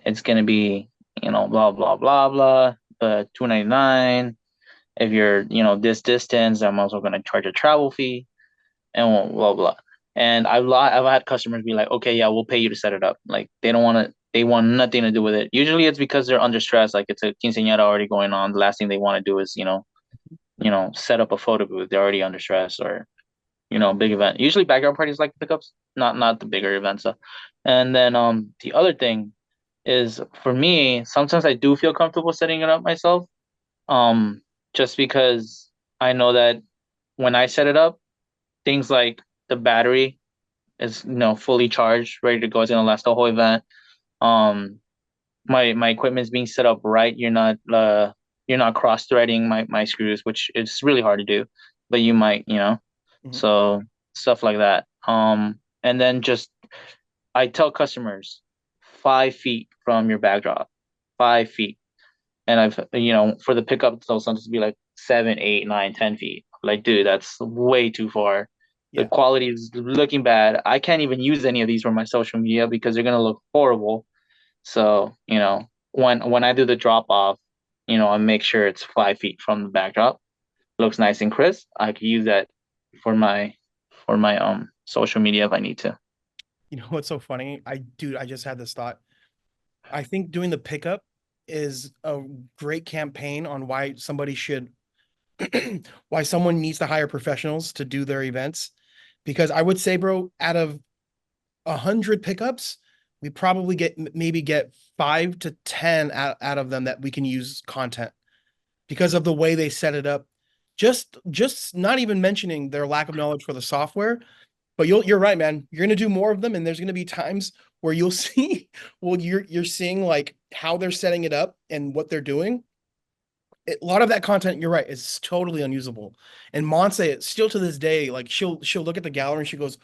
it's gonna be, blah blah blah blah, but 299. If you're, this distance, I'm also gonna charge a travel fee, and blah blah blah." And I've had customers be like, "Okay, yeah, we'll pay you to set it up." Like they want nothing to do with it. Usually it's because they're under stress, like it's a quinceañera already going on. The last thing they want to do is, set up a photo booth. They're already under stress or, big event. Usually backyard parties like pickups, not the bigger events. And then the other thing is for me, sometimes I do feel comfortable setting it up myself. Just because I know that when I set it up, things like the battery is fully charged, ready to go. It's gonna last the whole event. My equipment is being set up right. You're not cross threading my screws, which is really hard to do, but you might, so stuff like that. And then just I tell customers 5 feet from your backdrop, 5 feet. And I've, for the pickup, they'll sometimes be like 7, 8, 9, 10 feet. Like, dude, that's way too far. The Yeah. quality is looking bad. I can't even use any of these for my social media because they're gonna look horrible. So, when I do the drop off, I make sure it's 5 feet from the backdrop. Looks nice and crisp. I could use that for my social media if I need to. You know what's so funny? I just had this thought. I think doing the pickup is a great campaign on why somebody should why someone needs to hire professionals to do their events. Because I would say, bro, out of 100 pickups, we probably maybe get 5 to 10 out of them that we can use content because of the way they set it up. Just not even mentioning their lack of knowledge for the software, but you're right, man. You're gonna do more of them, and there's gonna be times where you'll see, well, you're seeing like how they're setting it up and what they're doing. A lot of that content, you're right, is totally unusable. And Monse, still to this day, like she'll look at the gallery and she goes,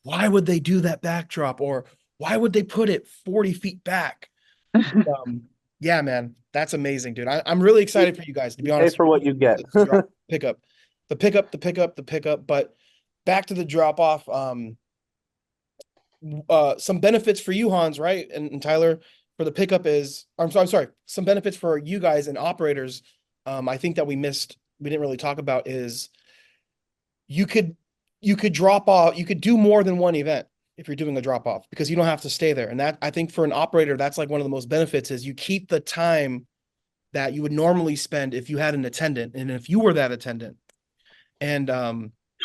"Why would they do that backdrop?" Or "Why would they put it 40 feet back?" Yeah, man, that's amazing, dude. I'm really excited for you guys, to be Pay honest. for what you get. Pickup, the pickup. But back to the drop off. Some benefits for you, Hans, right? And Tyler, for the pickup is, I'm sorry, some benefits for you guys and operators. I think that we didn't really talk about is you could drop off, you could do more than one event. if you're doing a drop off because you don't have to stay there. And that, I think, for an operator, that's like one of the most benefits is you keep the time that you would normally spend if you had an attendant and if you were that attendant. And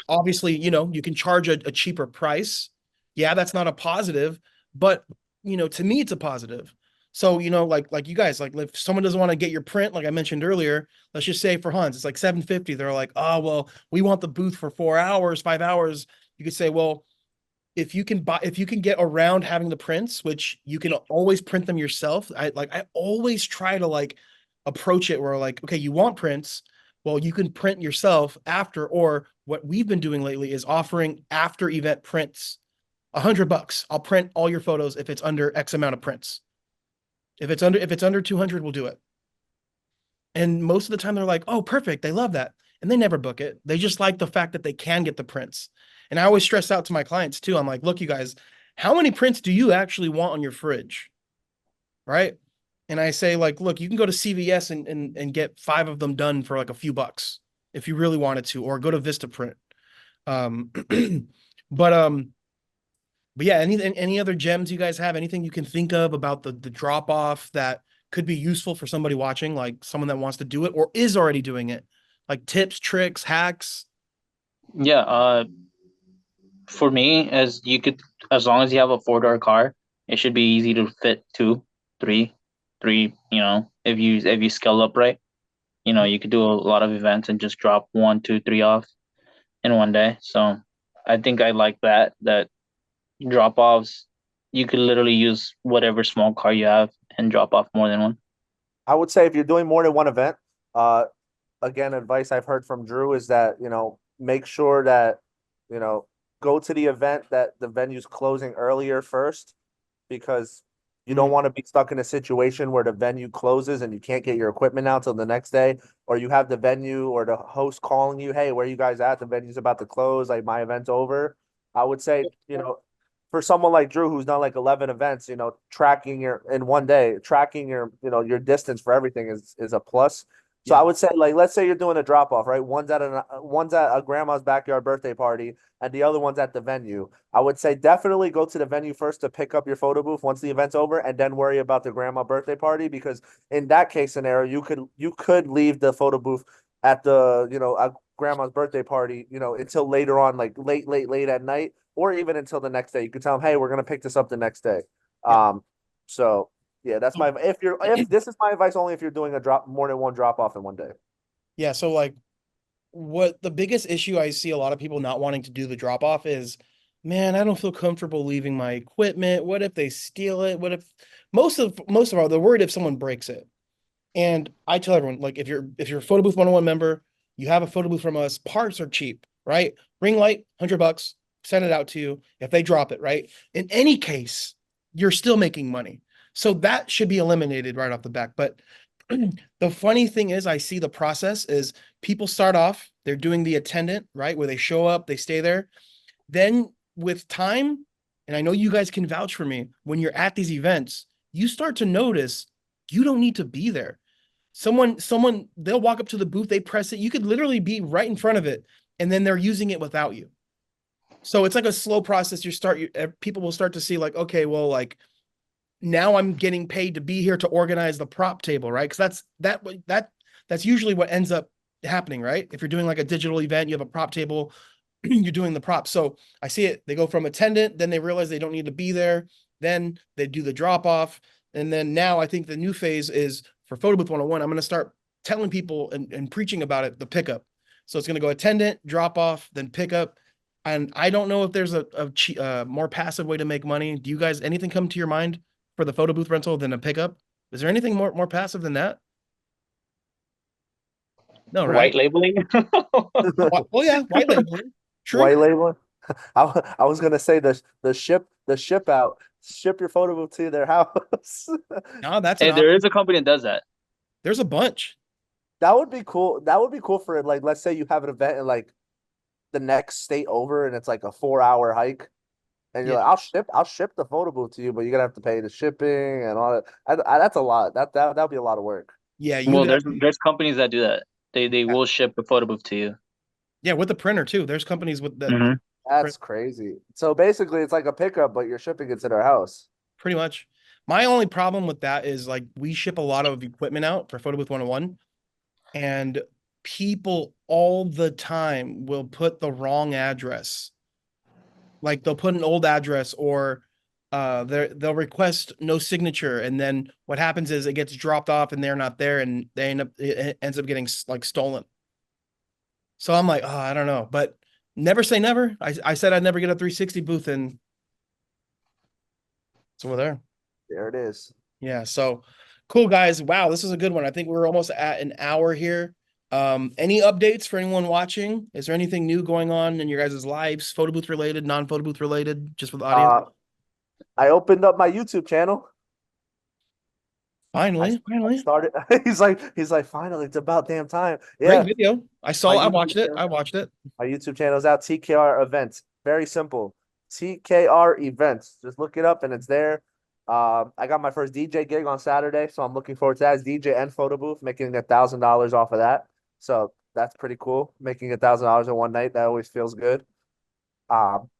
obviously, you can charge a cheaper price. Yeah, that's not a positive, but to me, it's a positive. So, like you guys, like if someone doesn't want to get your print, like I mentioned earlier, let's just say for Hans, it's like 750. They're like, oh, well, we want the booth for 4 hours, 5 hours. You could say, well, if you can get around having the prints, which you can always print them yourself. I always try to like approach it where like, okay, you want prints, well, you can print yourself after, or what we've been doing lately is offering after event prints. $100. I'll print all your photos if it's under X amount of prints. If it's under 200, we'll do it. And most of the time they're like, oh, perfect. They love that. And they never book it. They just like the fact that they can get the prints. And I always stress out to my clients too. I'm like, look, you guys, how many prints do you actually want on your fridge? Right. And I say, like, look, you can go to CVS and get 5 of them done for like a few bucks if you really wanted to, or go to Vistaprint. Um, but yeah, any other gems you guys have? Anything you can think of about the drop off that could be useful for somebody watching, like someone that wants to do it or is already doing it, like tips, tricks, hacks? Yeah. For me, as long as you have a 4-door car, it should be easy to fit two, three. If you scale up right, you could do a lot of events and just drop 1, 2, 3 off in one day. So I think I like that drop offs. You could literally use whatever small car you have and drop off more than one. I would say if you're doing more than one event, again, advice I've heard from Drew is that, make sure that, go to the event that the venue's closing earlier first, because you don't want to be stuck in a situation where the venue closes and you can't get your equipment out till the next day, or you have the venue or the host calling you, hey, where you guys at? The venue's about to close, like my event's over. I would say, for someone like Drew who's done like 11 events, tracking your in one day, tracking your distance for everything is a plus. So I would say, like, let's say you're doing a drop off, right? One's at a grandma's backyard birthday party, and the other one's at the venue. I would say definitely go to the venue first to pick up your photo booth once the event's over, and then worry about the grandma birthday party, because in that case scenario, you could leave the photo booth at the a grandma's birthday party, until later on, like late at night, or even until the next day. You could tell them, hey, we're gonna pick this up the next day. Yeah. So yeah, that's my if this is my advice only if you're doing more than one drop off in one day. Yeah. So like what the biggest issue I see a lot of people not wanting to do the drop off is, man, I don't feel comfortable leaving my equipment. What if they steal it? What if most of all, they're worried if someone breaks it. And I tell everyone, like, if you're a Photo Booth 101 member, you have a photo booth from us, parts are cheap, right? Ring light, $100, send it out to you if they drop it, right? In any case, you're still making money. So that should be eliminated right off the back. But the funny thing is, I see the process is people start off, they're doing the attendant, right? Where they show up, they stay there. Then with time, and I know you guys can vouch for me, when you're at these events, you start to notice you don't need to be there. Someone, they'll walk up to the booth, they press it. You could literally be right in front of it, and then they're using it without you. So it's like a slow process. People will start to see like, okay, well, like now I'm getting paid to be here to organize the prop table, right? Because that's usually what ends up happening, right? If you're doing like a digital event, you have a prop table, you're doing the props. So I see it. They go from attendant, then they realize they don't need to be there. Then they do the drop off. And then now I think the new phase is for Photo Booth 101. I'm going to start telling people and preaching about it, the pickup. So it's going to go attendant, drop off, then pickup. And I don't know if there's a more passive way to make money. Do you guys, anything come to your mind for the photo booth rental than a pickup? Is there anything more passive than that? No, right? White labeling. Well, yeah, white labeling. True. White labeling. I was gonna say the ship out, ship your photo booth to their house. No, that's Hey, an there option. is a company that does that. There's a bunch. That would be cool. That would be cool for, like, let's say you have an event in like the next state over, and it's like a 4-hour hike, and you're Yeah. like, I'll ship the photo booth to you, but you're gonna have to pay the shipping and all that. That's a lot. That'd be a lot of work. Yeah, Well, you'd there's companies that do that. They will ship the photo booth to you. yeah, with the printer too. There's companies with that Mhm. That's crazy. So basically, it's like a pickup, but you're shipping it to their house. Pretty much. My only problem with that is like we ship a lot of equipment out for Photo Booth 101, and people all the time will put the wrong address. Like they'll put an old address, or they'll request no signature, and then what happens is it gets dropped off and they're not there, and they end up it ends up getting like stolen. So I'm like, oh, I don't know, but never say never. I said I'd never get a 360 booth, and it's over there. There it is. Yeah, so cool, guys. Wow, this is a good one. I think we're almost at an hour here. Any updates for anyone watching? Is there anything new going on in your guys' lives, photo booth related, non-photo booth related, just with the audience? I opened up my YouTube channel. Finally, I finally. started. He's like, finally, it's about damn time. Great Yeah, video. I watched it. I watched it. my YouTube channel is out. TKR Events. Very simple. TKR Events. Just look it up and it's there. I got my first DJ gig on Saturday, so I'm looking forward to that. It's DJ and photo booth, making $1,000 off of that. So that's pretty cool. Making $1,000 in one night, that always feels good. Um,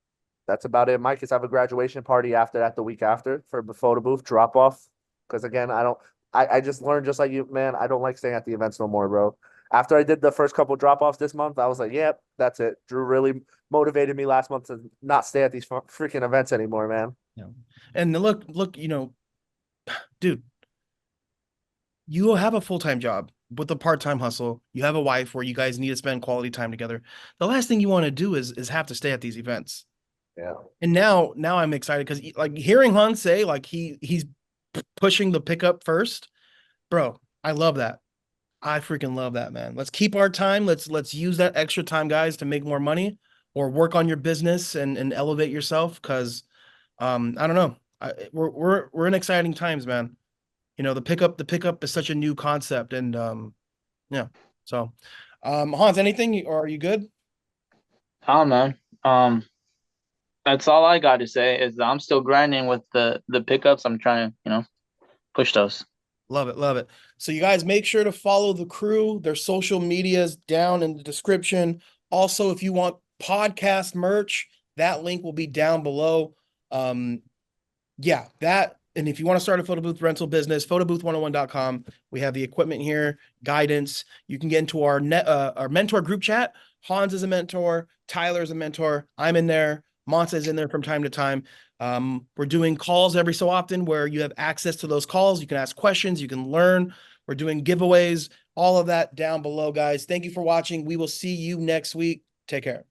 that's about it. My kids have a graduation party after that, the week after, for the photo booth drop off. Because again, I just learned, just like you, man, I don't like staying at the events no more, bro. After I did the first couple drop offs this month, I was like, yep, that's it. Drew really motivated me last month to not stay at these freaking events anymore, man. Yeah. And look, dude, you have a full-time job with a part-time hustle. You have a wife where you guys need to spend quality time together. The last thing you want to do is have to stay at these events. Yeah. And now I'm excited because like hearing Han say like he's pushing the pickup first, bro. I love that. I freaking love that, man. Let's keep our time. Let's use that extra time, guys, to make more money or work on your business and elevate yourself. Because I don't know. We're in exciting times, man. You know, the pickup is such a new concept, and yeah. So, Hans, anything or are you good? Oh man. That's all I got to say is that I'm still grinding with the pickups. I'm trying to, push those. Love it, love it. So you guys make sure to follow the crew. Their social medias down in the description. Also, if you want podcast merch, that link will be down below. Yeah, that. And if you want to start a photo booth rental business, photobooth101.com. We have the equipment here, guidance. You can get into our our mentor group chat. Hans is a mentor. Tyler is a mentor. I'm in there. Monsa is in there from time to time. We're doing calls every so often where you have access to those calls. You can ask questions. You can learn. We're doing giveaways. All of that down below, guys. Thank you for watching. We will see you next week. Take care.